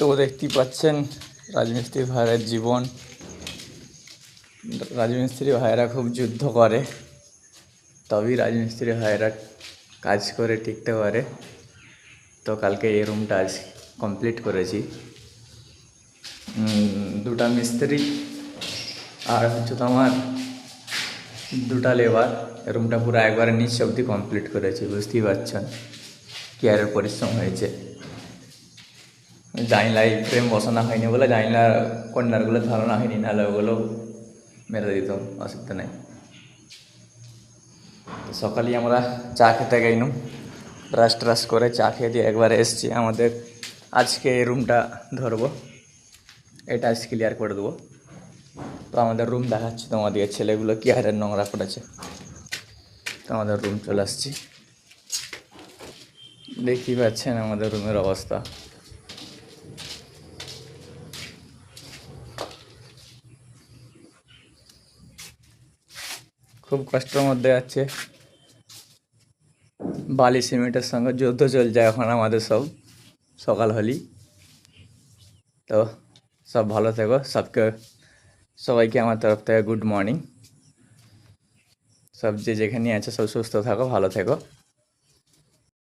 তো দেখতেই পাচ্ছেন রাজমিস্ত্রি ভাইয়ের জীবন। রাজমিস্ত্রি ভাইয়েরা খুব যুদ্ধ করে, তবেই রাজমিস্ত্রি ভাইয়েরা কাজ করে টিকতে পারে। তো কালকে এই রুমটা আজ কমপ্লিট করেছি। দুটা মিস্ত্রি আর হচ্ছে তোমার দুটা লেবার রুমটা পুরো একবারে নিচ অবধি কমপ্লিট করেছি। বুঝতেই পারছেন কি আর পরিশ্রম হয়েছে। জানলাই ফ্রেম বসানো হয়নি বলে জানলা কর্নারগুলো ধরানো হয়নি, নাহলে ওগুলো মেরে দিতাম, অসুবিধা নেই। তো সকালেই আমরা চা খেতে গেলাম, ব্রাশ ট্রাশ করে চা খেয়ে দিয়ে একবারে এসছি। আমাদের আজকে এই রুমটা ধরবো, এটা আজ ক্লিয়ার করে দেবো। তো আমাদের রুম দেখাচ্ছি তোমাদের, ছেলেগুলো কি হারে নোংরা করেছে। তো আমাদের রুম চলে আসছি, দেখতেই পাচ্ছেন আমাদের রুমের অবস্থা। খুব কষ্টের মধ্যে আছে, বালি সিমেন্টের সঙ্গে যুদ্ধ চলছে এখন আমাদের সব সকাল হলি। তো সব ভালো থেকো, সবাইকে আমার তরফ থেকে গুড মর্নিং। সব যে যেখানে আছে সব সুস্থ থাকো, ভালো থেকো।